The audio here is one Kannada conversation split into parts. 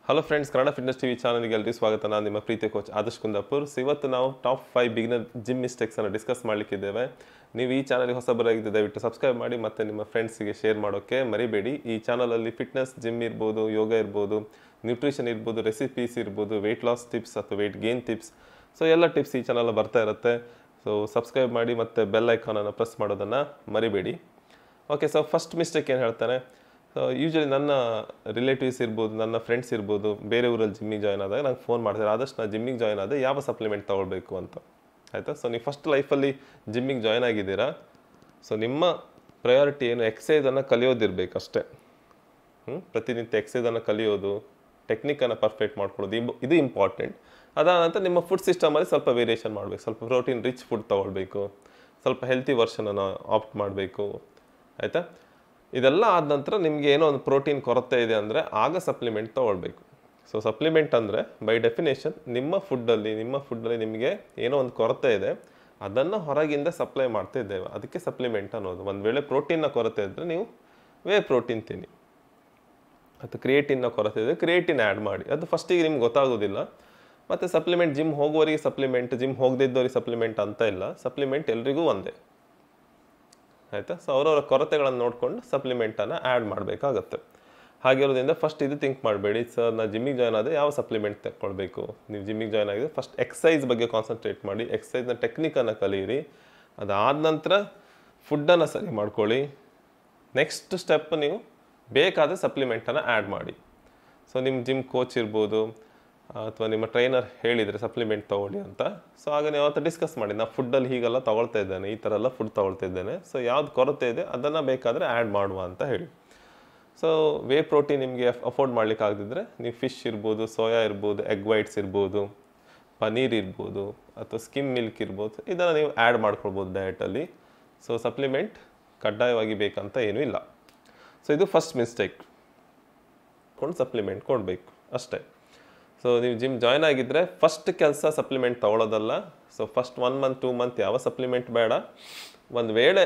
Hello friends, Kannada fitness TV ಚಾನಲ್ಗೆ ಎಲ್ಲರಿಗೂ ಸ್ವಾಗತ. ನಾನು ನಿಮ್ಮ ಪ್ರೀತಿಯ ಕೋಚ್ ಆದರ್ಶ್ ಕುಂದಾಪುರ್. ಇವತ್ತು ನಾವು ಟಾಪ್ 5 ಬಿಗಿನರ್ ಜಿಮ್ ಮಿಸ್ಟೇಕ್ಸನ್ನು ಡಿಸ್ಕಸ್ ಮಾಡಲಿಕ್ಕಿದ್ದೇವೆ. ನೀವು ಈ ಚಾನಲ್ಗೆ ಹೊಸಬರಾಗಿದ್ದರೆ ದಯವಿಟ್ಟು ಸಬ್ಸ್ಕ್ರೈಬ್ ಮಾಡಿ ಮತ್ತು ನಿಮ್ಮ ಫ್ರೆಂಡ್ಸಿಗೆ ಶೇರ್ ಮಾಡೋಕ್ಕೆ ಮರಿಬೇಡಿ. ಈ ಚಾನಲಲ್ಲಿ ಫಿಟ್ನೆಸ್, ಜಿಮ್ ಇರ್ಬೋದು, ಯೋಗ ಇರ್ಬೋದು, ನ್ಯೂಟ್ರಿಷನ್ ಇರ್ಬೋದು, ರೆಸಿಪೀಸ್ ಇರ್ಬೋದು, ವೆಯ್ಟ್ ಲಾಸ್ ಟಿಪ್ಸ್ ಅಥವಾ ವೆಯ್ಟ್ ಗೇನ್ ಟಿಪ್ಸ್, ಸೊ ಎಲ್ಲ ಟಿಪ್ಸ್ ಈ ಚಾನಲ್ ಬರ್ತಾ ಇರುತ್ತೆ. ಸೊ ಸಬ್ಸ್ಕ್ರೈಬ್ ಮಾಡಿ ಮತ್ತು ಬೆಲ್ ಐಕಾನನ್ನು ಪ್ರೆಸ್ ಮಾಡೋದನ್ನು ಮರಿಬೇಡಿ. ಓಕೆ, ಸೊ ಫಸ್ಟ್ ಮಿಸ್ಟೇಕ್ ಏನು ಹೇಳ್ತಾನೆ, ಯೂಶ್ವಲಿ ನನ್ನ ರಿಲೇಟಿವ್ಸ್ ಇರ್ಬೋದು, ನನ್ನ ಫ್ರೆಂಡ್ಸ್ ಇರ್ಬೋದು, ಬೇರೆ ಊರಲ್ಲಿ ಜಿಮ್ಮಿಗೆ ಜಾಯ್ನ್ ಆದಾಗ ನಂಗೆ ಫೋನ್ ಮಾಡ್ತಾರೆ, ಆದಷ್ಟು ನಾನು ಜಿಮ್ಮಿಗೆ ಜಾಯ್ನ್ ಆದ ಯಾವ ಸಪ್ಲಿಮೆಂಟ್ ತೊಗೊಳ್ಬೇಕು ಅಂತ. ಆಯಿತಾ? ಸೊ ನೀವು ಫಸ್ಟ್ ಲೈಫಲ್ಲಿ ಜಿಮ್ಮಿಗೆ ಜಾಯ್ನ್ ಆಗಿದ್ದೀರಾ, ಸೊ ನಿಮ್ಮ ಪ್ರಯಾರಿಟಿ ಏನು, ಎಕ್ಸಸೈಸನ್ನು ಕಲಿಯೋದಿರಬೇಕು ಅಷ್ಟೇ. ಪ್ರತಿನಿತ್ಯ ಎಕ್ಸಸೈಸನ್ನು ಕಲಿಯೋದು, ಟೆಕ್ನಿಕನ್ನು ಪರ್ಫೆಕ್ಟ್ ಮಾಡ್ಕೊಳ್ಳೋದು, ಇದು ಇಂಪಾರ್ಟೆಂಟ್. ಅದಾದ ನಂತರ ನಿಮ್ಮ ಫುಡ್ ಸಿಸ್ಟಮಲ್ಲಿ ಸ್ವಲ್ಪ ವೇರಿಯೇಷನ್ ಮಾಡಬೇಕು. ಸ್ವಲ್ಪ ಪ್ರೋಟೀನ್ ರಿಚ್ ಫುಡ್ ತೊಗೊಳ್ಬೇಕು, ಸ್ವಲ್ಪ ಹೆಲ್ತಿ ವರ್ಷನನ್ನು ಆಪ್ಟ್ ಮಾಡಬೇಕು. ಆಯಿತಾ? ಇದೆಲ್ಲ ಆದ ನಂತರ ನಿಮಗೆ ಏನೋ ಒಂದು ಪ್ರೋಟೀನ್ ಕೊರತೆ ಇದೆ ಅಂದರೆ ಆಗ ಸಪ್ಲಿಮೆಂಟ್ ತೊಗೊಳ್ಬೇಕು. ಸೊ ಸಪ್ಲಿಮೆಂಟ್ ಅಂದರೆ ಬೈ ಡೆಫಿನೇಷನ್ ನಿಮ್ಮ ಫುಡ್ಡಲ್ಲಿ ನಿಮಗೆ ಏನೋ ಒಂದು ಕೊರತೆ ಇದೆ, ಅದನ್ನು ಹೊರಗಿಂದ ಸಪ್ಲೈ ಮಾಡ್ತಾ ಇದ್ದೇವೆ, ಅದಕ್ಕೆ ಸಪ್ಲಿಮೆಂಟ್ ಅನ್ನೋದು. ಒಂದು ವೇಳೆ ಪ್ರೋಟೀನ್ನ ಕೊರತೆ ಇದ್ದರೆ ನೀವು ವೇ ಪ್ರೋಟೀನ್ ತಿನ್ನಿ, ಅಥವಾ ಕ್ರಿಯೇಟಿನ್ನ ಕೊರತೆ ಇದೆ ಕ್ರಿಯೇಟಿನ್ ಆ್ಯಡ್ ಮಾಡಿ. ಅದು ಫಸ್ಟಿಗೆ ನಿಮ್ಗೆ ಗೊತ್ತಾಗೋದಿಲ್ಲ. ಮತ್ತು ಸಪ್ಲಿಮೆಂಟ್ ಜಿಮ್ ಹೋಗುವವರಿಗೆ ಸಪ್ಲಿಮೆಂಟ್, ಜಿಮ್ ಹೋಗದಿದ್ದವರಿಗೆ ಸಪ್ಲಿಮೆಂಟ್ ಅಂತ ಇಲ್ಲ. ಸಪ್ಲಿಮೆಂಟ್ ಎಲ್ರಿಗೂ ಒಂದೇ. ಆಯಿತಾ? ಸೊ ಅವರವರ ಕೊರತೆಗಳನ್ನು ನೋಡಿಕೊಂಡು ಸಪ್ಲಿಮೆಂಟನ್ನು ಆ್ಯಡ್ ಮಾಡಬೇಕಾಗತ್ತೆ. ಹಾಗಿರೋದ್ರಿಂದ ಫಸ್ಟ್ ಇದು ಥಿಂಕ್ ಮಾಡಬೇಡಿ, ಸರ್ ನಾನು ಜಿಮ್ಮಿಗೆ ಜಾಯ್ನ್ ಆದರೆ ಯಾವ ಸಪ್ಲಿಮೆಂಟ್ ತಗೊಳ್ಬೇಕು. ನೀವು ಜಿಮ್ಮಿಗೆ ಜಾಯ್ನ್ ಆಗಿದೆ, ಫಸ್ಟ್ ಎಕ್ಸಸೈಸ್ ಬಗ್ಗೆ ಕಾನ್ಸಂಟ್ರೇಟ್ ಮಾಡಿ, ಎಕ್ಸಸೈಸ್ನ ಟೆಕ್ನಿಕನ್ನು ಕಲಿಯಿರಿ. ಅದಾದ ನಂತರ ಫುಡ್ಡನ್ನು ಸರಿ ಮಾಡ್ಕೊಳ್ಳಿ. ನೆಕ್ಸ್ಟ್ ಸ್ಟೆಪ್ ನೀವು ಬೇಕಾದ ಸಪ್ಲಿಮೆಂಟನ್ನು ಆ್ಯಡ್ ಮಾಡಿ. ಸೊ ನಿಮ್ಮ ಜಿಮ್ ಕೋಚ್ ಇರ್ಬೋದು ಅಥವಾ ನಿಮ್ಮ ಟ್ರೈನರ್ ಹೇಳಿದರೆ ಸಪ್ಲಿಮೆಂಟ್ ತೊಗೊಳ್ಳಿ ಅಂತ, ಸೊ ಆಗ ನೀವು ಅವತ್ತು ಡಿಸ್ಕಸ್ ಮಾಡಿ, ನಾನು ಫುಡ್ಡಲ್ಲಿ ಹೀಗೆಲ್ಲ ತೊಗೊಳ್ತಾ ಇದ್ದೇನೆ, ಈ ಥರ ಎಲ್ಲ ಫುಡ್ ತೊಗೊಳ್ತಾ ಇದ್ದೇನೆ, ಸೊ ಯಾವ್ದು ಕೊರತೆ ಇದೆ ಅದನ್ನು ಬೇಕಾದರೆ ಆ್ಯಡ್ ಮಾಡುವ ಅಂತ ಹೇಳಿ. ಸೊ ವೇ ಪ್ರೋಟೀನ್ ನಿಮಗೆ ಅಫೋರ್ಡ್ ಮಾಡ್ಲಿಕ್ಕೆ ಆಗದಿದ್ದರೆ ನೀವು ಫಿಶ್ ಇರ್ಬೋದು, ಸೋಯಾ ಇರ್ಬೋದು, ಎಗ್ ವೈಟ್ಸ್ ಇರ್ಬೋದು, ಪನೀರ್ ಇರ್ಬೋದು, ಅಥವಾ ಸ್ಕಿಮ್ ಮಿಲ್ಕ್ ಇರ್ಬೋದು, ಇದನ್ನು ನೀವು ಆ್ಯಡ್ ಮಾಡ್ಕೊಳ್ಬೋದು ಡಯಟಲ್ಲಿ. ಸೊ ಸಪ್ಲಿಮೆಂಟ್ ಕಡ್ಡಾಯವಾಗಿ ಬೇಕಂತ ಏನೂ ಇಲ್ಲ. ಸೊ ಇದು ಫಸ್ಟ್ ಮಿಸ್ಟೇಕ್, ಸಪ್ಲಿಮೆಂಟ್ ಕೊಡಬೇಕು ಅಷ್ಟೇ. ಸೊ ನೀವು ಜಿಮ್ ಜಾಯ್ನ್ ಆಗಿದ್ದರೆ ಫಸ್ಟ್ ಕೆಲಸ ಸಪ್ಲಿಮೆಂಟ್ ತೊಗೊಳ್ಳೋದಲ್ಲ. ಸೊ ಫಸ್ಟ್ 1 ಮಂತ್ 2 ಮಂತ್ ಯಾವ ಸಪ್ಲಿಮೆಂಟ್ ಬೇಡ. ಒಂದು ವೇಳೆ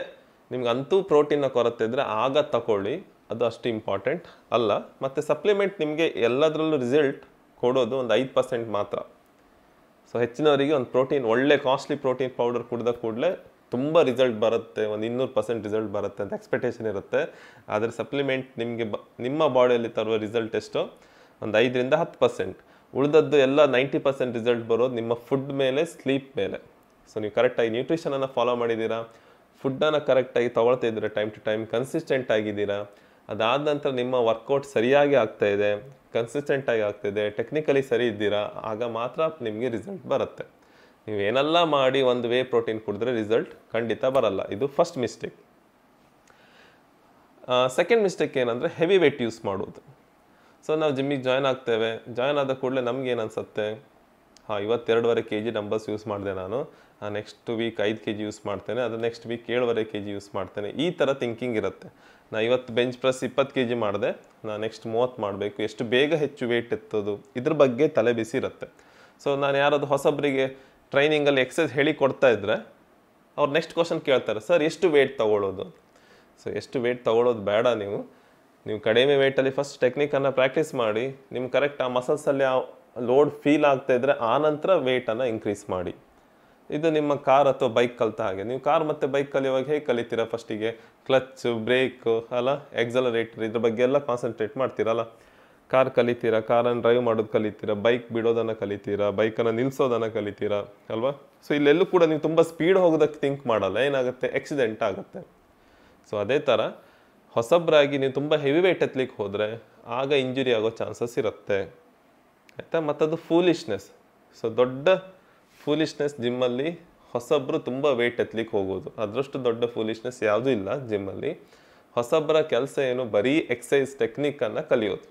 ನಿಮ್ಗೆ ಅಂತೂ ಪ್ರೋಟೀನ್ನ ಕೊರತೆ ಇದ್ದರೆ ಆಗ ತಗೊಳ್ಳಿ, ಅದು ಅಷ್ಟು ಇಂಪಾರ್ಟೆಂಟ್ ಅಲ್ಲ. ಮತ್ತು ಸಪ್ಲಿಮೆಂಟ್ ನಿಮಗೆ ಎಲ್ಲದರಲ್ಲೂ ರಿಸಲ್ಟ್ ಕೊಡೋದು ಒಂದು 5% ಮಾತ್ರ. ಸೊ ಹೆಚ್ಚಿನವರಿಗೆ ಒಂದು ಪ್ರೋಟೀನ್, ಒಳ್ಳೆ ಕಾಸ್ಟ್ಲಿ ಪ್ರೋಟೀನ್ ಪೌಡರ್ ಕುಡಿದ ಕೂಡಲೇ ತುಂಬ ರಿಸಲ್ಟ್ ಬರುತ್ತೆ, ಒಂದು 200% ರಿಸಲ್ಟ್ ಬರುತ್ತೆ ಅಂತ ಎಕ್ಸ್ಪೆಕ್ಟೇಷನ್ ಇರುತ್ತೆ. ಆದರೆ ಸಪ್ಲಿಮೆಂಟ್ ನಿಮಗೆ ನಿಮ್ಮ ಬಾಡಿಯಲ್ಲಿ ತರುವ ರಿಸಲ್ಟ್ ಎಷ್ಟೋ ಒಂದು 5ರಿಂದ 10%. ಉಳಿದದ್ದು ಎಲ್ಲ 90% ರಿಸಲ್ಟ್ ಬರೋದು ನಿಮ್ಮ ಫುಡ್ ಮೇಲೆ, ಸ್ಲೀಪ್ ಮೇಲೆ. ಸೊ ನೀವು ಕರೆಕ್ಟಾಗಿ ನ್ಯೂಟ್ರಿಷನನ್ನು ಫಾಲೋ ಮಾಡಿದ್ದೀರಾ, ಫುಡ್ಡನ್ನು ಕರೆಕ್ಟಾಗಿ ತೊಗೊಳ್ತಾ ಇದ್ದೀರಾ, ಟೈಮ್ ಟು ಟೈಮ್ ಕನ್ಸಿಸ್ಟೆಂಟ್ ಆಗಿದ್ದೀರಾ, ಅದಾದ ನಂತರ ನಿಮ್ಮ ವರ್ಕೌಟ್ ಸರಿಯಾಗಿ ಆಗ್ತಾಯಿದೆ, ಕನ್ಸಿಸ್ಟೆಂಟಾಗಿ ಆಗ್ತಾಯಿದೆ, ಟೆಕ್ನಿಕಲಿ ಸರಿ ಇದ್ದೀರಾ, ಆಗ ಮಾತ್ರ ನಿಮಗೆ ರಿಸಲ್ಟ್ ಬರುತ್ತೆ. ನೀವೇನೆಲ್ಲ ಮಾಡಿ ಒಂದು ವೇ ಪ್ರೋಟೀನ್ ಕುಡಿದ್ರೆ ರಿಸಲ್ಟ್ ಖಂಡಿತ ಬರಲ್ಲ. ಇದು ಫಸ್ಟ್ ಮಿಸ್ಟೇಕ್. ಸೆಕೆಂಡ್ ಮಿಸ್ಟೇಕ್ ಏನಂದರೆ ಹೆವಿ ವೇಟ್ ಯೂಸ್ ಮಾಡೋದು. ಸೊ ನಾವು ಜಿಮ್ಮಿಗೆ ಜಾಯ್ನ್ ಆಗ್ತೇವೆ, ಜಾಯ್ನ್ ಆದ ಕೂಡಲೇ ನಮಗೇನು ಅನಿಸುತ್ತೆ, ಇವತ್ತು 2.5 kg ಡಂಬಲ್ಸ್ ಯೂಸ್ ಮಾಡಿದೆ ನಾನು, ನೆಕ್ಸ್ಟ್ ವೀಕ್ 5 kg ಯೂಸ್ ಮಾಡ್ತೇನೆ, ಅದು ನೆಕ್ಸ್ಟ್ ವೀಕ್ 7.5 kg ಯೂಸ್ ಮಾಡ್ತೇನೆ, ಈ ಥರ ಥಿಂಕಿಂಗ್ ಇರುತ್ತೆ. ನಾನು ಇವತ್ತು ಬೆಂಚ್ ಪ್ರೆಸ್ 20 kg ಮಾಡಿದೆ, ನಾನು ನೆಕ್ಸ್ಟ್ 30 ಮಾಡಬೇಕು, ಎಷ್ಟು ಬೇಗ ಹೆಚ್ಚು ವೇಟ್ ಎತ್ತೋದು, ಇದ್ರ ಬಗ್ಗೆ ತಲೆ ಬಿಸಿ ಇರುತ್ತೆ. ಸೊ ನಾನು ಯಾರಾದ್ರು ಹೊಸಬರಿಗೆ ಟ್ರೈನಿಂಗಲ್ಲಿ ಎಕ್ಸಸೈಸ್ ಹೇಳಿ ಕೊಡ್ತಾ ಇದ್ದರೆ ಅವ್ರು ನೆಕ್ಸ್ಟ್ ಕ್ವಶನ್ ಕೇಳ್ತಾರೆ, ಸರ್ ಎಷ್ಟು ವೇಟ್ ತೊಗೊಳ್ಳೋದು. ಸೊ ಎಷ್ಟು ವೇಟ್ ತೊಗೊಳ್ಳೋದು ಬೇಡ. ನೀವು ಕಡಿಮೆ ವೇಟಲ್ಲಿ ಫಸ್ಟ್ ಟೆಕ್ನಿಕನ್ನು ಪ್ರಾಕ್ಟೀಸ್ ಮಾಡಿ, ನಿಮ್ಗೆ ಕರೆಕ್ಟ್ ಆ ಮಸಲ್ಸಲ್ಲಿ ಆ ಲೋಡ್ ಫೀಲ್ ಆಗ್ತಾ ಇದ್ದರೆ ಆನಂತರ ವೇಟನ್ನು ಇನ್ಕ್ರೀಸ್ ಮಾಡಿ. ಇದು ನಿಮ್ಮ ಕಾರ್ ಅಥವಾ ಬೈಕ್ ಕಲಿತ ಹಾಗೆ. ನೀವು ಕಾರ್ ಮತ್ತು ಬೈಕ್ ಕಲಿಯುವಾಗ ಹೇಗೆ ಕಲಿತೀರಾ, ಫಸ್ಟಿಗೆ ಕ್ಲಚ್, ಬ್ರೇಕು ಅಲ್ಲ, ಎಕ್ಸಲರೇಟರ್, ಇದ್ರ ಬಗ್ಗೆ ಎಲ್ಲ ಕಾನ್ಸಂಟ್ರೇಟ್ ಮಾಡ್ತೀರಲ್ಲ. ಕಾರ್ ಕಲಿತೀರಾ, ಕಾರನ್ನು ಡ್ರೈವ್ ಮಾಡೋದು ಕಲಿತೀರಾ, ಬೈಕ್ ಬಿಡೋದನ್ನು ಕಲಿತೀರಾ, ಬೈಕನ್ನು ನಿಲ್ಲಿಸೋದನ್ನು ಕಲಿತೀರಾ ಅಲ್ವಾ. ಸೊ ಇಲ್ಲೆಲ್ಲೂ ಕೂಡ ನೀವು ತುಂಬ ಸ್ಪೀಡ್ ಹೋಗೋದಕ್ಕೆ ಥಿಂಕ್ ಮಾಡಲ್ಲ, ಏನಾಗುತ್ತೆ, ಆಕ್ಸಿಡೆಂಟ್ ಆಗುತ್ತೆ. ಸೊ ಅದೇ ಥರ ಹೊಸಬ್ರಾಗಿ ನೀವು ತುಂಬ ಹೆವಿ ವೇಟ್ ಎತ್ತಲಿಕ್ಕೆ ಹೋದರೆ ಆಗ ಇಂಜುರಿ ಆಗೋ ಚಾನ್ಸಸ್ ಇರುತ್ತೆ. ಆಯಿತಾ? ಮತ್ತದು ಫೂಲಿಶ್ನೆಸ್. ಸೊ ದೊಡ್ಡ ಫೂಲಿಶ್ನೆಸ್ ಜಿಮ್ಮಲ್ಲಿ ಹೊಸಬ್ರು ತುಂಬ ವೇಟ್ ಎತ್ತಲಿಕ್ಕೆ ಹೋಗೋದು, ಅದರಷ್ಟು ದೊಡ್ಡ ಫೂಲಿಶ್ನೆಸ್ ಯಾವುದೂ ಇಲ್ಲ ಜಿಮ್ಮಲ್ಲಿ. ಹೊಸಬ್ರ ಕೆಲಸ ಏನು, ಬರೀ ಎಕ್ಸಸೈಸ್ ಟೆಕ್ನಿಕನ್ನು ಕಲಿಯೋದು,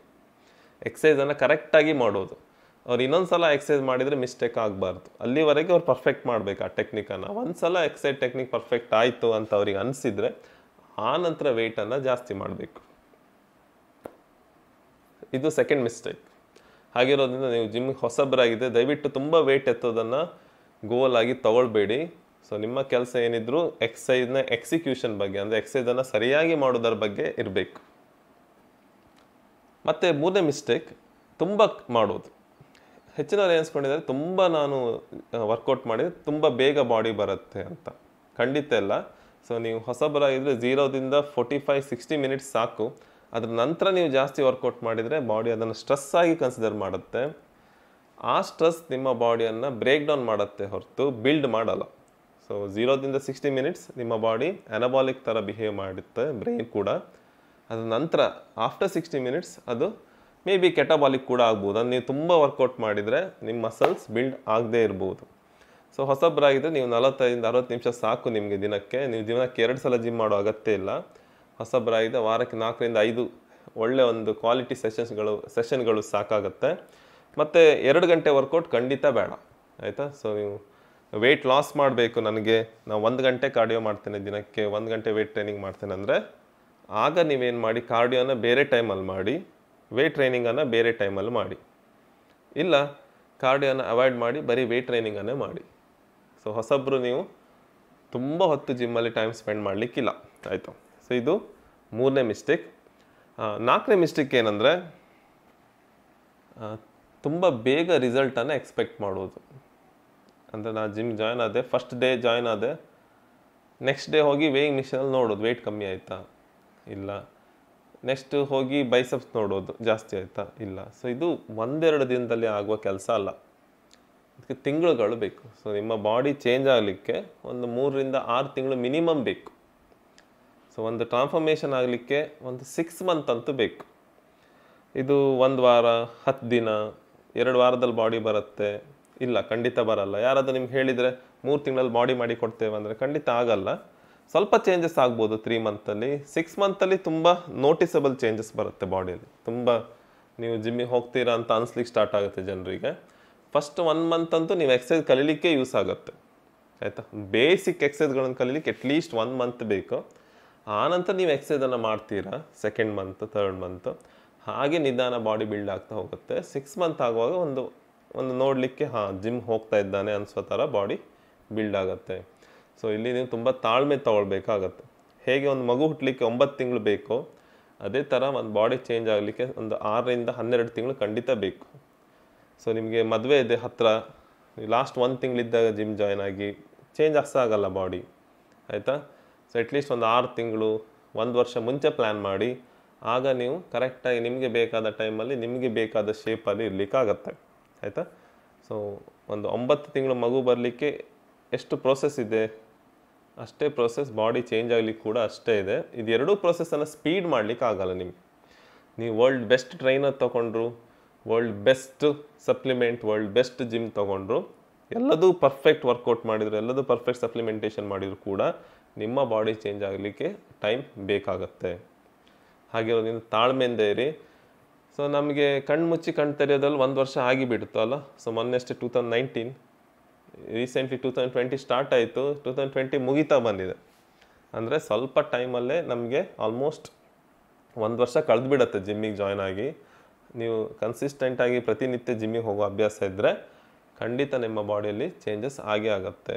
ಎಕ್ಸಸೈಸನ್ನು ಕರೆಕ್ಟಾಗಿ ಮಾಡೋದು. ಅವ್ರು ಇನ್ನೊಂದು ಸಲ ಎಕ್ಸಸೈಸ್ ಮಾಡಿದರೆ ಮಿಸ್ಟೇಕ್ ಆಗಬಾರ್ದು, ಅಲ್ಲಿವರೆಗೆ ಅವ್ರು ಪರ್ಫೆಕ್ಟ್ ಮಾಡಬೇಕು ಆ ಟೆಕ್ನಿಕನ್ನು. ಒಂದು ಸಲ ಎಕ್ಸಸೈಸ್ ಟೆಕ್ನಿಕ್ ಪರ್ಫೆಕ್ಟ್ ಆಯಿತು ಅಂತ ಅವ್ರಿಗೆ ಅನಿಸಿದರೆ ಆ ನಂತರ ವೆಯ್ಟನ್ನು ಜಾಸ್ತಿ ಮಾಡಬೇಕು. ಇದು ಸೆಕೆಂಡ್ ಮಿಸ್ಟೇಕ್. ಹಾಗಿರೋದ್ರಿಂದ ನೀವು ಜಿಮ್ಗೆ ಹೊಸಬರಾಗಿದೆ, ದಯವಿಟ್ಟು ತುಂಬ ವೆಯ್ಟ್ ಎತ್ತೋದನ್ನು ಗೋಲ್ ಆಗಿ ತೊಗೊಳ್ಬೇಡಿ. ಸೊ ನಿಮ್ಮ ಕೆಲಸ ಏನಿದ್ರು ಎಕ್ಸಸೈಸ್ನ ಎಕ್ಸಿಕ್ಯೂಷನ್ ಬಗ್ಗೆ, ಅಂದರೆ ಎಕ್ಸಸೈಸನ್ನು ಸರಿಯಾಗಿ ಮಾಡೋದರ ಬಗ್ಗೆ ಇರಬೇಕು. ಮತ್ತು ಮೂರನೇ ಮಿಸ್ಟೇಕ್, ತುಂಬ ಮಾಡೋದು. ಹೆಚ್ಚಿನವ್ರು ಏನಿಸ್ಕೊಂಡಿದ್ದಾರೆ ತುಂಬ ನಾನು ವರ್ಕೌಟ್ ಮಾಡಿದರೆ ತುಂಬ ಬೇಗ ಬಾಡಿ ಬರುತ್ತೆ ಅಂತ. ಖಂಡಿತ ಇಲ್ಲ. ಸೊ ನೀವು ಹೊಸಬರಾಗಿದ್ದರೆ 0ದಿಂದ 45-60 ಮಿನಿಟ್ಸ್ ಸಾಕು. ಅದ್ರ ನಂತರ ನೀವು ಜಾಸ್ತಿ ವರ್ಕೌಟ್ ಮಾಡಿದರೆ ಬಾಡಿ ಅದನ್ನು ಸ್ಟ್ರೆಸ್ ಆಗಿ ಕನ್ಸಿಡರ್ ಮಾಡುತ್ತೆ. ಆ ಸ್ಟ್ರೆಸ್ ನಿಮ್ಮ ಬಾಡಿಯನ್ನು ಬ್ರೇಕ್ ಡೌನ್ ಮಾಡುತ್ತೆ ಹೊರತು ಬಿಲ್ಡ್ ಮಾಡಲ್ಲ. ಸೊ 0ದಿಂದ 60 ಮಿನಿಟ್ಸ್ ನಿಮ್ಮ ಬಾಡಿ ಅನಬಾಲಿಕ್ ಥರ ಬಿಹೇವ್ ಮಾಡುತ್ತೆ, ಬ್ರೈನ್ ಕೂಡ. ಅದ್ರ ನಂತರ ಆಫ್ಟರ್ 60 ಮಿನಿಟ್ಸ್ ಅದು ಮೇ ಬಿ ಕೆಟಬಾಲಿಕ್ ಕೂಡ ಆಗ್ಬೋದು. ಅದು ನೀವು ತುಂಬ ವರ್ಕೌಟ್ ಮಾಡಿದರೆ ನಿಮ್ಮ ಮಸಲ್ಸ್ ಬಿಲ್ಡ್ ಆಗದೇ ಇರ್ಬೋದು. ಸೊ ಹೊಸಬ್ರಾಗಿದ್ದರೆ ನೀವು 45-60 ನಿಮಿಷ ಸಾಕು ನಿಮಗೆ ದಿನಕ್ಕೆ. ನೀವು ದಿನಕ್ಕೆ 2 ಸಲ ಜಿಮ್ ಮಾಡೋ ಅಗತ್ಯ ಇಲ್ಲ. ಹೊಸಬ್ರಾಗಿದ್ದರೆ ವಾರಕ್ಕೆ 4-5 ಒಳ್ಳೆ ಒಂದು ಕ್ವಾಲಿಟಿ ಸೆಷನ್ಗಳು ಸಾಕಾಗುತ್ತೆ. ಮತ್ತು 2 ಗಂಟೆ ವರ್ಕೌಟ್ ಖಂಡಿತ ಬೇಡ, ಆಯಿತಾ. ಸೊ ನೀವು ವೆಯ್ಟ್ ಲಾಸ್ ಮಾಡಬೇಕು, ನನಗೆ ನಾವು 1 ಗಂಟೆ ಕಾರ್ಡಿಯೋ ಮಾಡ್ತೇನೆ ದಿನಕ್ಕೆ, 1 ಗಂಟೆ ವೆಯ್ಟ್ ಟ್ರೈನಿಂಗ್ ಮಾಡ್ತೇನೆ ಅಂದರೆ ಆಗ ನೀವೇನು ಮಾಡಿ, ಕಾರ್ಡಿಯೋನ ಬೇರೆ ಟೈಮಲ್ಲಿ ಮಾಡಿ, ವೆಯ್ಟ್ ಟ್ರೈನಿಂಗನ್ನು ಬೇರೆ ಟೈಮಲ್ಲಿ ಮಾಡಿ. ಇಲ್ಲ ಕಾರ್ಡಿಯೋನ ಅವಾಯ್ಡ್ ಮಾಡಿ ಬರೀ ವೆಯ್ಟ್ ಟ್ರೈನಿಂಗನ್ನೇ ಮಾಡಿ. ಸೊ ಹೊಸಬ್ರು ನೀವು ತುಂಬ ಹೊತ್ತು ಜಿಮ್ಮಲ್ಲಿ ಟೈಮ್ ಸ್ಪೆಂಡ್ ಮಾಡಲಿಕ್ಕಿಲ್ಲ, ಆಯಿತು. ಸೊ ಇದು 3ನೇ ಮಿಸ್ಟೇಕ್. 4ನೇ ಮಿಸ್ಟೇಕ್ ಏನಂದರೆ ತುಂಬ ಬೇಗ ರಿಸಲ್ಟನ್ನು ಎಕ್ಸ್ಪೆಕ್ಟ್ ಮಾಡೋದು. ಅಂದರೆ ನಾನು ಜಿಮ್ ಜಾಯ್ನ್ ಆದೆ, ಫಸ್ಟ್ ಡೇ ಜಾಯ್ನ್ ಆದೆ, ನೆಕ್ಸ್ಟ್ ಡೇ ಹೋಗಿ ವೇಯಿಂಗ್ ಮಿಷನಲ್ಲಿ ನೋಡೋದು ವೆಯ್ಟ್ ಕಮ್ಮಿ ಆಯಿತಾ ಇಲ್ಲ, ನೆಕ್ಸ್ಟ್ ಹೋಗಿ ಬೈಸಪ್ಸ್ ನೋಡೋದು ಜಾಸ್ತಿ ಆಯಿತಾ ಇಲ್ಲ. ಸೊ ಇದು 1-2 ದಿನದಲ್ಲಿ ಆಗುವ ಕೆಲಸ ಅಲ್ಲ, ಅದಕ್ಕೆ ತಿಂಗಳುಗಳು ಬೇಕು. ಸೊ ನಿಮ್ಮ ಬಾಡಿ ಚೇಂಜ್ ಆಗಲಿಕ್ಕೆ ಒಂದು 3-6 ತಿಂಗಳು ಮಿನಿಮಮ್ ಬೇಕು. ಸೊ ಒಂದು ಟ್ರಾನ್ಸ್ಫಾರ್ಮೇಷನ್ ಆಗಲಿಕ್ಕೆ ಒಂದು 6 ಮಂತ್ ಅಂತೂ ಬೇಕು. ಇದು 1 ವಾರ 10 ದಿನ 2 ವಾರದಲ್ಲಿ ಬಾಡಿ ಬರುತ್ತೆ ಇಲ್ಲ, ಖಂಡಿತ ಬರಲ್ಲ. ಯಾರಾದರೂ ನಿಮ್ಗೆ ಹೇಳಿದರೆ 3 ತಿಂಗಳಲ್ಲಿ ಬಾಡಿ ಮಾಡಿ ಕೊಡ್ತೇವೆ ಅಂದರೆ ಖಂಡಿತ ಆಗಲ್ಲ. ಸ್ವಲ್ಪ ಚೇಂಜಸ್ ಆಗ್ಬೋದು 3 ಮಂತಲ್ಲಿ. 6 ಮಂತಲ್ಲಿ ತುಂಬ ನೋಟಿಸಬಲ್ ಚೇಂಜಸ್ ಬರುತ್ತೆ ಬಾಡಿಯಲ್ಲಿ. ತುಂಬ ನೀವು ಜಿಮ್ಮಿಗೆ ಹೋಗ್ತೀರಾ ಅಂತ ಅನಿಸ್ಲಿಕ್ಕೆ ಸ್ಟಾರ್ಟ್ ಆಗುತ್ತೆ ಜನರಿಗೆ. ಫಸ್ಟ್ 1 ಮಂತ್ ಅಂತೂ ನೀವು ಎಕ್ಸಸೈಸ್ ಕಲೀಲಿಕ್ಕೆ ಯೂಸ್ ಆಗುತ್ತೆ, ಆಯಿತಾ. ಬೇಸಿಕ್ ಎಕ್ಸಸೈಸ್ಗಳನ್ನು ಕಲೀಲಿಕ್ಕೆ ಅಟ್ಲೀಸ್ಟ್ 1 ಮಂತ್ ಬೇಕು. ಆನಂತರ ನೀವು ಎಕ್ಸಸೈಸನ್ನು ಮಾಡ್ತೀರಾ 2nd ಮಂತ್ 3rd ಮಂತ್, ಹಾಗೆ ನಿಧಾನ ಬಾಡಿ ಬಿಲ್ಡ್ ಆಗ್ತಾ ಹೋಗುತ್ತೆ. 6 ಮಂತ್ ಆಗುವಾಗ ಒಂದು ನೋಡಲಿಕ್ಕೆ ಜಿಮ್ ಹೋಗ್ತಾ ಇದ್ದಾನೆ ಅನಿಸೋ ಥರ ಬಾಡಿ ಬಿಲ್ಡ್ ಆಗುತ್ತೆ. ಸೊ ಇಲ್ಲಿ ನೀವು ತುಂಬ ತಾಳ್ಮೆ ತೊಗೊಳ್ಬೇಕಾಗತ್ತೆ. ಹೇಗೆ ಒಂದು ಮಗು ಹುಟ್ಟಲಿಕ್ಕೆ 9 ತಿಂಗಳು ಬೇಕೋ ಅದೇ ಥರ ಒಂದು ಬಾಡಿ ಚೇಂಜ್ ಆಗಲಿಕ್ಕೆ ಒಂದು 6-12 ತಿಂಗಳು ಖಂಡಿತ ಬೇಕು. ಸೊ ನಿಮಗೆ ಮದುವೆ ಇದೆ ಹತ್ತಿರ, ಲಾಸ್ಟ್ 1 ತಿಂಗಳಿದ್ದಾಗ ಜಿಮ್ ಜಾಯ್ನ್ ಆಗಿ ಚೇಂಜ್ ಆಗಲ್ಲ ಬಾಡಿ, ಆಯಿತಾ. ಸೊ ಅಟ್ಲೀಸ್ಟ್ ಒಂದು 6 ತಿಂಗಳು 1 ವರ್ಷ ಮುಂಚೆ ಪ್ಲ್ಯಾನ್ ಮಾಡಿ, ಆಗ ನೀವು ಕರೆಕ್ಟಾಗಿ ನಿಮಗೆ ಬೇಕಾದ ಟೈಮಲ್ಲಿ ನಿಮಗೆ ಬೇಕಾದ ಶೇಪಲ್ಲಿ ಇರಲಿಕ್ಕಾಗತ್ತೆ, ಆಯಿತಾ. ಸೊ ಒಂದು 9 ತಿಂಗಳು ಮಗು ಬರಲಿಕ್ಕೆ ಎಷ್ಟು ಪ್ರೋಸೆಸ್ ಇದೆ ಅಷ್ಟೇ ಪ್ರೋಸೆಸ್ ಬಾಡಿ ಚೇಂಜ್ ಆಗಲಿಕ್ಕೆ ಕೂಡ ಅಷ್ಟೇ ಇದೆ. ಇದು 2 ಪ್ರೋಸೆಸ್ಸನ್ನು ಸ್ಪೀಡ್ ಮಾಡಲಿಕ್ಕೆ ಆಗಲ್ಲ ನಿಮಗೆ. ನೀವು ವರ್ಲ್ಡ್ ಬೆಸ್ಟ್ ಟ್ರೈನರ್ ತೊಗೊಂಡ್ರು, world best supplement, world best gym ತೊಗೊಂಡ್ರು, ಎಲ್ಲದೂ ಪರ್ಫೆಕ್ಟ್ ವರ್ಕೌಟ್ ಮಾಡಿದ್ರು, ಎಲ್ಲದೂ ಪರ್ಫೆಕ್ಟ್ ಸಪ್ಲಿಮೆಂಟೇಷನ್ ಮಾಡಿದ್ರು ಕೂಡ ನಿಮ್ಮ ಬಾಡಿ ಚೇಂಜ್ ಆಗಲಿಕ್ಕೆ ಟೈಮ್ ಬೇಕಾಗತ್ತೆ. ಹಾಗಿರೋದ್ರಿಂದ ತಾಳ್ಮೆಯಿಂದ ಇರಿ. ಸೊ ನಮಗೆ ಕಣ್ಣು ಮುಚ್ಚಿ ಕಣ್ಣು ತೆರೆಯೋದ್ರಲ್ಲಿ 1 ವರ್ಷ ಆಗಿಬಿಡುತ್ತಲ್ಲ. ಸೊ ಮೊನ್ನೆಷ್ಟೇ 2019, ರೀಸೆಂಟ್ಲಿ 2020 ಸ್ಟಾರ್ಟ್ ಆಯಿತು, 2020 ಮುಗಿತಾ ಬಂದಿದೆ. ಅಂದರೆ ಸ್ವಲ್ಪ ಟೈಮಲ್ಲೇ ನಮಗೆ ಆಲ್ಮೋಸ್ಟ್ 1 ವರ್ಷ ಕಳೆದುಬಿಡತ್ತೆ ಜಿಮ್ಮಿಗೆ ಜಾಯ್ನ್ ಆಗಿ. ನೀವು ಕನ್ಸಿಸ್ಟೆಂಟಾಗಿ ಪ್ರತಿನಿತ್ಯ ಜಿಮ್ಮಿಗೆ ಹೋಗೋ ಅಭ್ಯಾಸ ಇದ್ದರೆ ಖಂಡಿತ ನಿಮ್ಮ ಬಾಡಿಯಲ್ಲಿ ಚೇಂಜಸ್ ಆಗೇ ಆಗುತ್ತೆ.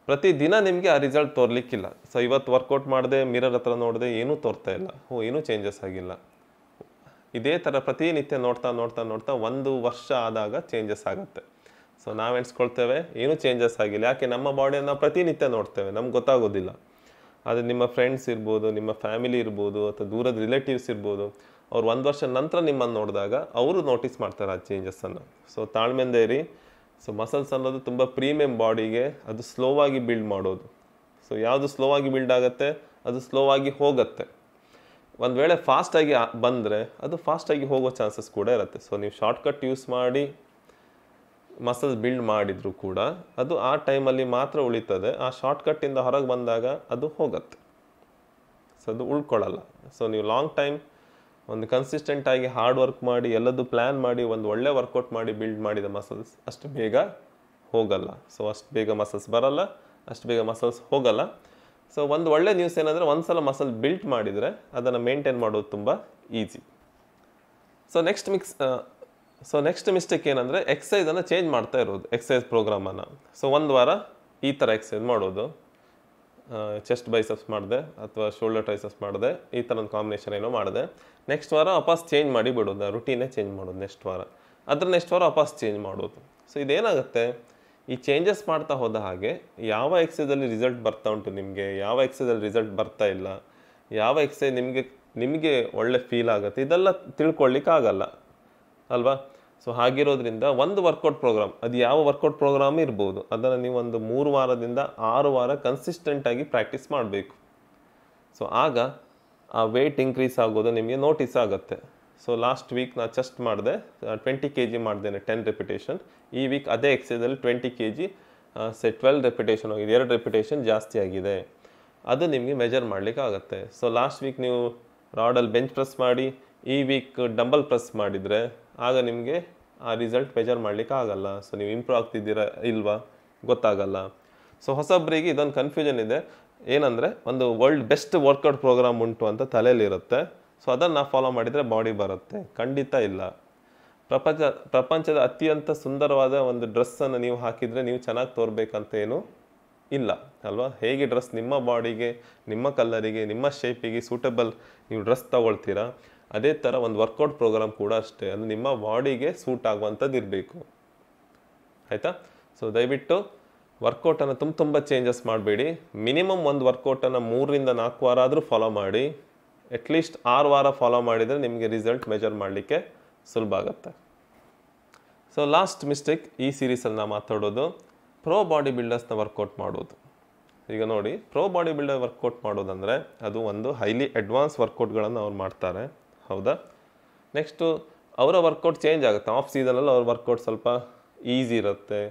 ಪ್ರತಿದಿನ ನಿಮಗೆ ಆ ರಿಸಲ್ಟ್ ತೋರ್ಲಿಕ್ಕಿಲ್ಲ. ಸೊ ಇವತ್ತು ವರ್ಕೌಟ್ ಮಾಡಿದೆ, ಮಿರರ್ ಹತ್ರ ನೋಡಿದೆ, ಏನೂ ತೋರ್ತಾ ಇಲ್ಲ, ಏನೂ ಚೇಂಜಸ್ ಆಗಿಲ್ಲ. ಇದೇ ಥರ ಪ್ರತಿನಿತ್ಯ ನೋಡ್ತಾ 1 ವರ್ಷ ಆದಾಗ ಚೇಂಜಸ್ ಆಗುತ್ತೆ. ಸೊ ನಾವು ಎಣಿಸ್ಕೊಳ್ತೇವೆ ಏನೂ ಚೇಂಜಸ್ ಆಗಿಲ್ಲ, ಯಾಕೆ ನಮ್ಮ ಬಾಡಿಯನ್ನು ನಾವು ಪ್ರತಿನಿತ್ಯ ನೋಡ್ತೇವೆ, ನಮ್ಗೆ ಗೊತ್ತಾಗೋದಿಲ್ಲ. ಆದರೆ ನಿಮ್ಮ ಫ್ರೆಂಡ್ಸ್ ಇರ್ಬೋದು, ನಿಮ್ಮ ಫ್ಯಾಮಿಲಿ ಇರ್ಬೋದು, ಅಥವಾ ದೂರದ ರಿಲೇಟಿವ್ಸ್ ಇರ್ಬೋದು, ಅವ್ರು 1 ವರ್ಷ ನಂತರ ನಿಮ್ಮನ್ನು ನೋಡಿದಾಗ ಅವರು ನೋಟಿಸ್ ಮಾಡ್ತಾರೆ ಆ ಚೇಂಜಸ್ಸನ್ನು. ಸೊ ತಾಳ್ಮೆಯಿಂದ ಇರಿ. ಸೊ ಮಸಲ್ಸ್ ಅನ್ನೋದು ತುಂಬ ಪ್ರೀಮಿಯಂ ಬಾಡಿಗೆ, ಅದು ಸ್ಲೋವಾಗಿ ಬಿಲ್ಡ್ ಮಾಡೋದು. ಸೊ ಯಾವುದು ಸ್ಲೋವಾಗಿ ಬಿಲ್ಡ್ ಆಗುತ್ತೆ ಅದು ಸ್ಲೋವಾಗಿ ಹೋಗುತ್ತೆ. ಒಂದು ವೇಳೆ ಫಾಸ್ಟಾಗಿ ಬಂದರೆ ಅದು ಫಾಸ್ಟಾಗಿ ಹೋಗೋ ಚಾನ್ಸಸ್ ಕೂಡ ಇರುತ್ತೆ. ಸೊ ನೀವು ಶಾರ್ಟ್ಕಟ್ ಯೂಸ್ ಮಾಡಿ ಮಸಲ್ಸ್ ಬಿಲ್ಡ್ ಮಾಡಿದ್ರು ಕೂಡ ಅದು ಆ ಟೈಮಲ್ಲಿ ಮಾತ್ರ ಉಳಿತದೆ. ಆ ಶಾರ್ಟ್ಕಟ್ಟಿಂದ ಹೊರಗೆ ಬಂದಾಗ ಅದು ಹೋಗುತ್ತೆ, ಸೊ ಅದು ಉಳ್ಕೊಳ್ಳಲ್ಲ. ಸೊ ನೀವು ಲಾಂಗ್ ಟೈಮ್ ಒಂದು ಕನ್ಸಿಸ್ಟೆಂಟಾಗಿ ಹಾರ್ಡ್ ವರ್ಕ್ ಮಾಡಿ ಎಲ್ಲದೂ ಪ್ಲ್ಯಾನ್ ಮಾಡಿ ಒಂದು ಒಳ್ಳೆ ವರ್ಕೌಟ್ ಮಾಡಿ ಬಿಲ್ಡ್ ಮಾಡಿದ ಮಸಲ್ಸ್ ಅಷ್ಟು ಬೇಗ ಹೋಗಲ್ಲ. ಸೊ ಅಷ್ಟು ಬೇಗ ಮಸಲ್ಸ್ ಬರಲ್ಲ, ಅಷ್ಟು ಬೇಗ ಮಸಲ್ಸ್ ಹೋಗಲ್ಲ. ಸೊ ಒಂದು ಒಳ್ಳೆ ನ್ಯೂಸ್ ಏನಂದರೆ ಒಂದು ಸಲ ಮಸಲ್ ಬಿಲ್ಟ್ ಮಾಡಿದರೆ ಅದನ್ನು ಮೇಂಟೈನ್ ಮಾಡೋದು ತುಂಬ ಈಸಿ. ಸೊ ನೆಕ್ಸ್ಟ್ ಮಿಸ್ಟೇಕ್ ಏನಂದರೆ ಎಕ್ಸಸೈಸನ್ನು ಚೇಂಜ್ ಮಾಡ್ತಾ ಇರೋದು, ಎಕ್ಸಸೈಸ್ ಪ್ರೋಗ್ರಾಮನ್ನು. ಸೊ 1 ವಾರ ಈ ಥರ ಎಕ್ಸಸೈಸ್ ಮಾಡೋದು, ಚೆಸ್ಟ್ ಬೈಸಪ್ಸ್ ಮಾಡಿದೆ ಅಥವಾ ಶೋಲ್ಡರ್ ಟ್ರೈಸಪ್ಸ್ ಮಾಡಿದೆ, ಈ ಥರ ಒಂದು ಕಾಂಬಿನೇಷನ್ ಏನೋ ಮಾಡಿದೆ. ನೆಕ್ಸ್ಟ್ ವಾರ ವಾಪಸ್ ಚೇಂಜ್ ಮಾಡಿ ಬಿಡೋದು, ರುಟೀನೇ ಚೇಂಜ್ ಮಾಡೋದು ನೆಕ್ಸ್ಟ್ ವಾರ, ಅದ್ರ ನೆಕ್ಸ್ಟ್ ವಾರ ವಾಪಸ್ ಚೇಂಜ್ ಮಾಡೋದು. ಸೊ ಇದೇನಾಗುತ್ತೆ, ಈ ಚೇಂಜಸ್ ಮಾಡ್ತಾ ಹೋದ ಹಾಗೆ ಯಾವ ಎಕ್ಸೈಸಲ್ಲಿ ರಿಸಲ್ಟ್ ಬರ್ತಾ ಉಂಟು ನಿಮಗೆ, ಯಾವ ಎಕ್ಸೈಸಲ್ಲಿ ರಿಸಲ್ಟ್ ಬರ್ತಾ ಇಲ್ಲ, ಯಾವ ಎಕ್ಸೈಸ್ ನಿಮಗೆ ಒಳ್ಳೆ ಫೀಲ್ ಆಗುತ್ತೆ, ಇದೆಲ್ಲ ತಿಳ್ಕೊಳ್ಳಿಕ್ಕಾಗಲ್ಲ ಅಲ್ವಾ. ಸೊ ಹಾಗಿರೋದ್ರಿಂದ ಒಂದು ವರ್ಕೌಟ್ ಪ್ರೋಗ್ರಾಮ್, ಅದು ಯಾವ ವರ್ಕೌಟ್ ಪ್ರೋಗ್ರಾಮ್ ಇರ್ಬೋದು, ಅದನ್ನು ನೀವು ಒಂದು 3 ವಾರದಿಂದ 6 ವಾರ ಕನ್ಸಿಸ್ಟೆಂಟಾಗಿ ಪ್ರಾಕ್ಟೀಸ್ ಮಾಡಬೇಕು. ಸೊ ಆಗ ಆ ವೆಯ್ಟ್ ಇನ್ಕ್ರೀಸ್ ಆಗೋದು ನಿಮಗೆ ನೋಟಿಸ್ ಆಗುತ್ತೆ. ಸೊ ಲಾಸ್ಟ್ ವೀಕ್ ನಾನು ಚೆಸ್ಟ್ ಮಾಡಿದೆ, 20 kg ಮಾಡಿದ್ದೇನೆ 10 ರೆಪಿಟೇಷನ್. ಈ ವೀಕ್ ಅದೇ ಎಕ್ಸೈಸಲ್ಲಿ 20 kg 12 ರೆಪಿಟೇಷನ್ ಹೋಗಿದೆ, 2 ರೆಪಿಟೇಷನ್ ಜಾಸ್ತಿ ಆಗಿದೆ. ಅದು ನಿಮಗೆ ಮೆಜರ್ ಮಾಡಲಿಕ್ಕಾಗತ್ತೆ. ಸೊ ಲಾಸ್ಟ್ ವೀಕ್ ನೀವು ರಾಡಲ್ಲಿ ಬೆಂಚ್ ಪ್ರೆಸ್ ಮಾಡಿ, ಈ ವೀಕ್ ಡಂಬಲ್ ಪ್ರೆಸ್ ಮಾಡಿದರೆ ಆಗ ನಿಮಗೆ ಆ ರಿಸಲ್ಟ್ ಮೆಜರ್ ಮಾಡಲಿಕ್ಕೆ ಆಗಲ್ಲ. ಸೊ ನೀವು ಇಂಪ್ರೂವ್ ಆಗ್ತಿದ್ದೀರಾ ಇಲ್ವಾ ಗೊತ್ತಾಗಲ್ಲ. ಸೊ ಹೊಸಬ್ರಿಗೆ ಇದೊಂದು ಕನ್ಫ್ಯೂಷನ್ ಇದೆ, ಏನಂದರೆ ಒಂದು ವರ್ಲ್ಡ್ ಬೆಸ್ಟ್ ವರ್ಕೌಟ್ ಪ್ರೋಗ್ರಾಮ್ ಉಂಟು ಅಂತ ತಲೆಯಲ್ಲಿರುತ್ತೆ. ಸೊ ಅದನ್ನು ನಾವು ಫಾಲೋ ಮಾಡಿದರೆ ಬಾಡಿ ಬರುತ್ತೆ, ಖಂಡಿತ ಇಲ್ಲ. ಪ್ರಪಂಚದ ಅತ್ಯಂತ ಸುಂದರವಾದ ಒಂದು ಡ್ರೆಸ್ಸನ್ನು ನೀವು ಹಾಕಿದರೆ ನೀವು ಚೆನ್ನಾಗಿ ತೋರ್ಬೇಕಂತ ಏನು ಇಲ್ಲ ಅಲ್ವಾ. ಹೇಗೆ ಡ್ರೆಸ್ ನಿಮ್ಮ ಬಾಡಿಗೆ, ನಿಮ್ಮ ಕಲರಿಗೆ, ನಿಮ್ಮ ಶೇಪಿಗೆ ಸೂಟಬಲ್ ನೀವು ಡ್ರೆಸ್ ತಗೊಳ್ತೀರಾ, ಅದೇ ಥರ ಒಂದು ವರ್ಕೌಟ್ ಪ್ರೋಗ್ರಾಮ್ ಕೂಡ ಅಷ್ಟೇ, ಅದು ನಿಮ್ಮ ಬಾಡಿಗೆ ಸೂಟ್ ಆಗುವಂಥದ್ದು ಇರಬೇಕು, ಆಯಿತಾ. ಸೊ ದಯವಿಟ್ಟು ವರ್ಕೌಟನ್ನು ತುಂಬ ಚೇಂಜಸ್ ಮಾಡಬೇಡಿ. ಮಿನಿಮಮ್ ಒಂದು ವರ್ಕೌಟನ್ನು 3ರಿಂದ 4 ವಾರ ಆದರೂ ಫಾಲೋ ಮಾಡಿ. ಅಟ್ಲೀಸ್ಟ್ 6 ವಾರ ಫಾಲೋ ಮಾಡಿದರೆ ನಿಮಗೆ ರಿಸಲ್ಟ್ ಮೆಜರ್ ಮಾಡಲಿಕ್ಕೆ ಸುಲಭ ಆಗುತ್ತೆ. ಸೊ ಲಾಸ್ಟ್ ಮಿಸ್ಟೇಕ್ ಈ ಸೀರೀಸಲ್ಲಿ ನಾವು ಮಾತಾಡೋದು ಪ್ರೋ ಬಾಡಿ ಬಿಲ್ಡರ್ಸ್ನ ವರ್ಕೌಟ್ ಮಾಡೋದು. ಈಗ ನೋಡಿ, ಪ್ರೋ ಬಾಡಿ ಬಿಲ್ಡರ್ ವರ್ಕೌಟ್ ಮಾಡೋದಂದರೆ ಅದು ಒಂದು ಹೈಲಿ ಅಡ್ವಾನ್ಸ್ ವರ್ಕೌಟ್ಗಳನ್ನು ಅವ್ರು ಮಾಡ್ತಾರೆ, ಹೌದಾ. ನೆಕ್ಸ್ಟು ಅವರ ವರ್ಕೌಟ್ ಚೇಂಜ್ ಆಗುತ್ತೆ. ಆಫ್ ಸೀಸನಲ್ಲಿ ಅವ್ರ ವರ್ಕೌಟ್ ಸ್ವಲ್ಪ ಈಸಿ ಇರುತ್ತೆ,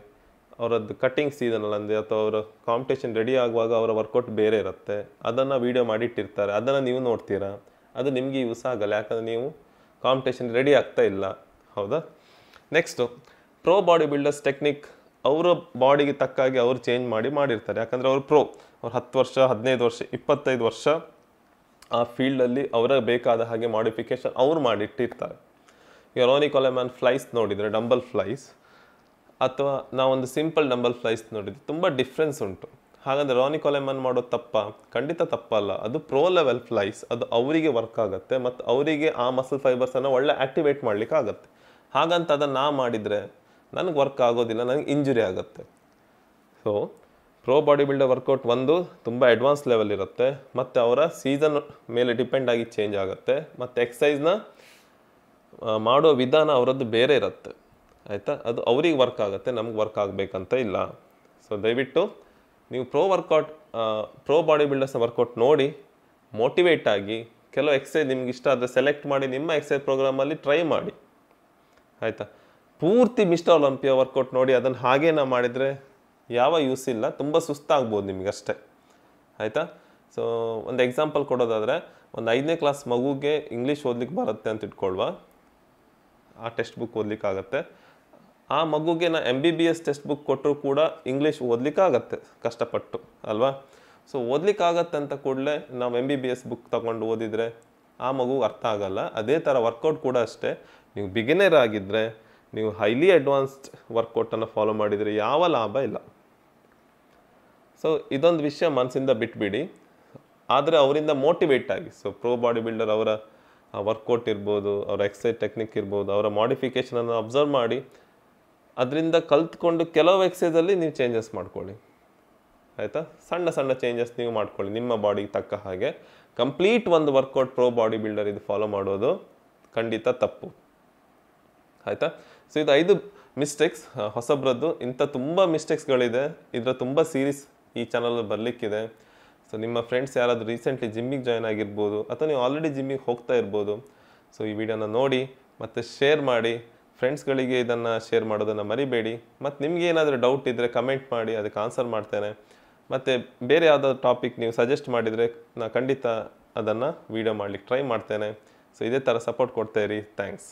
ಅವರದ್ದು ಕಟ್ಟಿಂಗ್ ಸೀಸನಲ್ಲಿ ಅಂದರೆ ಅಥವಾ ಅವರ ಕಾಂಪಿಟೇಷನ್ ರೆಡಿ ಆಗುವಾಗ ಅವರ ವರ್ಕೌಟ್ ಬೇರೆ ಇರುತ್ತೆ, ಅದನ್ನು ವೀಡಿಯೋ ಮಾಡಿಟ್ಟಿರ್ತಾರೆ, ಅದನ್ನು ನೀವು ನೋಡ್ತೀರಾ, ಅದು ನಿಮಗೆ ಯೂಸ್ ಆಗಲ್ಲ, ಯಾಕಂದರೆ ನೀವು ಕಾಂಪಿಟೇಷನ್ ರೆಡಿ ಆಗ್ತಾ ಇಲ್ಲ, ಹೌದಾ. Next pro body builders technique ಅವರ ಬಾಡಿಗೆ ತಕ್ಕಾಗಿ ಅವರು ಚೇಂಜ್ ಮಾಡಿರ್ತಾರೆ, ಯಾಕಂದರೆ ಅವ್ರು ಅವ್ರು 10 ವರ್ಷ 15 ವರ್ಷ 25 ವರ್ಷ ಆ ಫೀಲ್ಡಲ್ಲಿ ಅವರ ಬೇಕಾದ ಹಾಗೆ ಮಾಡಿಫಿಕೇಶನ್ ಅವ್ರು ಮಾಡಿಟ್ಟಿರ್ತಾರೆ. ಈಗ ರೋನಿ ಕೊಲೆಮ್ಯಾನ್ ಫ್ಲೈಸ್ ನೋಡಿದರೆ, ಡಂಬಲ್ ಫ್ಲೈಸ್ ಅಥವಾ ನಾವೊಂದು ಸಿಂಪಲ್ ಡಂಬಲ್ ಫ್ಲೈಸ್ ನೋಡಿದರೆ ತುಂಬ ಡಿಫ್ರೆನ್ಸ್ ಉಂಟು. ಹಾಗಂದರೆ ರೋನಿ ಕೊಲೆಮ್ಯಾನ್ ಮಾಡೋದು ಖಂಡಿತ ತಪ್ಪಲ್ಲ, ಅದು ಪ್ರೋ ಲೆವೆಲ್ ಫ್ಲೈಸ್, ಅದು ಅವರಿಗೆ ವರ್ಕ್ ಆಗುತ್ತೆ ಮತ್ತು ಅವರಿಗೆ ಆ ಮಸಲ್ ಫೈಬರ್ಸನ್ನು ಒಳ್ಳೆ ಆ್ಯಕ್ಟಿವೇಟ್ ಮಾಡಲಿಕ್ಕೆ ಆಗುತ್ತೆ. ಹಾಗಂತ ಅದನ್ನು ನಾ ಮಾಡಿದರೆ ನನಗೆ ವರ್ಕ್ ಆಗೋದಿಲ್ಲ, ನನಗೆ ಇಂಜುರಿ ಆಗುತ್ತೆ. So pro body builder workout ಒಂದು ತುಂಬ ಅಡ್ವಾನ್ಸ್ ಲೆವೆಲ್ ಇರುತ್ತೆ ಮತ್ತು ಅವರ ಸೀಸನ್ ಮೇಲೆ ಡಿಪೆಂಡ್ ಆಗಿ ಚೇಂಜ್ ಆಗುತ್ತೆ ಮತ್ತು ಎಕ್ಸಸೈಸ್ನ ಮಾಡೋ ವಿಧಾನ ಅವರದ್ದು ಬೇರೆ ಇರುತ್ತೆ, ಆಯಿತಾ. ಅದು ಅವ್ರಿಗೆ ವರ್ಕ್ ಆಗುತ್ತೆ, ನಮ್ಗೆ ವರ್ಕ್ ಆಗಬೇಕಂತ ಇಲ್ಲ. ಸೊ ದಯವಿಟ್ಟು ನೀವು ಪ್ರೋ ಬಾಡಿ ಬಿಲ್ಡರ್ಸ್ನ ವರ್ಕೌಟ್ ನೋಡಿ ಮೋಟಿವೇಟ್ ಆಗಿ ಕೆಲವು ಎಕ್ಸಸೈಸ್ ನಿಮ್ಗೆ ಇಷ್ಟ ಆದರೆ ಸೆಲೆಕ್ಟ್ ಮಾಡಿ ನಿಮ್ಮ ಎಕ್ಸಸೈಸ್ ಪ್ರೋಗ್ರಾಮಲ್ಲಿ ಟ್ರೈ ಮಾಡಿ, ಆಯಿತಾ. ಪೂರ್ತಿ ಮಿಸ್ಟರ್ ಒಲಿಂಪಿಯಾ ವರ್ಕೌಟ್ ನೋಡಿ ಅದನ್ನು ಹಾಗೇ ನಾವು ಮಾಡಿದರೆ ಯಾವ ಯೂಸ್ ಇಲ್ಲ, ತುಂಬ ಸುಸ್ತಾಗ್ಬೋದು ನಿಮಗಷ್ಟೇ, ಆಯಿತಾ. ಸೊ ಒಂದು ಎಕ್ಸಾಂಪಲ್ ಕೊಡೋದಾದರೆ, ಒಂದು 5ನೇ ಕ್ಲಾಸ್ ಮಗುಗೆ ಇಂಗ್ಲೀಷ್ ಓದ್ಲಿಕ್ಕೆ ಬರುತ್ತೆ ಅಂತ ಇಟ್ಕೊಳ್ವಾ, ಆ ಟೆಕ್ಸ್ಟ್ ಬುಕ್ ಓದಲಿಕ್ಕಾಗತ್ತೆ. ಆ ಮಗುಗೆ ನಾ MBBS ಟೆಕ್ಸ್ಟ್ ಬುಕ್ ಕೊಟ್ಟರು ಕೂಡ ಇಂಗ್ಲೀಷ್ ಓದಲಿಕ್ಕಾಗತ್ತೆ ಕಷ್ಟಪಟ್ಟು ಅಲ್ವಾ. ಸೊ ಓದಲಿಕ್ಕಾಗತ್ತೆ ಅಂತ ಕೂಡಲೇ ನಾವು MBBS ಬುಕ್ ತಗೊಂಡು ಓದಿದರೆ ಆ ಮಗುಗೆ ಅರ್ಥ ಆಗಲ್ಲ. ಅದೇ ಥರ ವರ್ಕೌಟ್ ಕೂಡ ಅಷ್ಟೇ, ನೀವು ಬಿಗಿನರ್ ಆಗಿದ್ದರೆ ನೀವು ಹೈಲಿ ಅಡ್ವಾನ್ಸ್ಡ್ ವರ್ಕೌಟನ್ನು ಫಾಲೋ ಮಾಡಿದರೆ ಯಾವ ಲಾಭ ಇಲ್ಲ. ಸೊ ಇದೊಂದು ವಿಷಯ ಮನಸ್ಸಿಂದ ಬಿಟ್ಬಿಡಿ, ಆದರೆ ಅವರಿಂದ ಮೋಟಿವೇಟ್ ಆಗಿ. ಸೊ ಪ್ರೋ ಬಾಡಿ ಬಿಲ್ಡರ್ ಅವರ ವರ್ಕೌಟ್ ಇರ್ಬೋದು, ಅವರ ಎಕ್ಸಸೈಸ್ ಟೆಕ್ನಿಕ್ ಇರ್ಬೋದು, ಅವರ ಮಾಡಿಫಿಕೇಷನನ್ನು ಅಬ್ಸರ್ವ್ ಮಾಡಿ ಅದರಿಂದ ಕಲ್ತ್ಕೊಂಡು ಕೆಲವು ಎಕ್ಸಸೈಸಲ್ಲಿ ನೀವು ಚೇಂಜಸ್ ಮಾಡ್ಕೊಳ್ಳಿ, ಆಯಿತಾ. ಸಣ್ಣ ಚೇಂಜಸ್ ನೀವು ಮಾಡ್ಕೊಳ್ಳಿ ನಿಮ್ಮ ಬಾಡಿಗೆ ತಕ್ಕ ಹಾಗೆ. ಕಂಪ್ಲೀಟ್ ಒಂದು ವರ್ಕೌಟ್ ಪ್ರೋ ಬಾಡಿ ಬಿಲ್ಡರ್ ಇದು ಫಾಲೋ ಮಾಡೋದು ಖಂಡಿತ ತಪ್ಪು, ಆಯಿತಾ. ಸೊ ಇದು 5 ಮಿಸ್ಟೇಕ್ಸ್ ಹೊಸಬ್ರದ್ದು. ಇಂಥ ತುಂಬ ಮಿಸ್ಟೇಕ್ಸ್ಗಳಿದೆ, ಇದರ ತುಂಬ ಸೀರೀಸ್ ಈ ಚಾನಲಲ್ಲಿ ಬರಲಿಕ್ಕಿದೆ. ಸೊ ನಿಮ್ಮ ಫ್ರೆಂಡ್ಸ್ ಯಾರಾದರೂ ರೀಸೆಂಟ್ಲಿ ಜಿಮ್ಮಿಗೆ ಜಾಯ್ನ್ ಆಗಿರ್ಬೋದು ಅಥವಾ ನೀವು ಆಲ್ರೆಡಿ ಜಿಮ್ಮಿಗೆ ಹೋಗ್ತಾ ಇರ್ಬೋದು. ಸೊ ಈ ವಿಡಿಯೋನ ನೋಡಿ ಮತ್ತು ಶೇರ್ ಮಾಡಿ, ಫ್ರೆಂಡ್ಸ್ಗಳಿಗೆ ಇದನ್ನು ಶೇರ್ ಮಾಡೋದನ್ನು ಮರಿಬೇಡಿ. ಮತ್ತು ನಿಮಗೆ ಏನಾದರೂ ಡೌಟ್ ಇದ್ದರೆ ಕಮೆಂಟ್ ಮಾಡಿ, ಅದಕ್ಕೆ ಆನ್ಸರ್ ಮಾಡ್ತೇನೆ. ಮತ್ತು ಬೇರೆ ಯಾವುದಾದ್ರು ಟಾಪಿಕ್ ನೀವು ಸಜೆಸ್ಟ್ ಮಾಡಿದರೆ ನಾನು ಖಂಡಿತ ಅದನ್ನು ವಿಡಿಯೋ ಮಾಡಲಿಕ್ಕೆ ಟ್ರೈ ಮಾಡ್ತೇನೆ. ಸೊ ಇದೇ ಥರ ಸಪೋರ್ಟ್ ಕೊಡ್ತಾ ಇರಿ. ಥ್ಯಾಂಕ್ಸ್.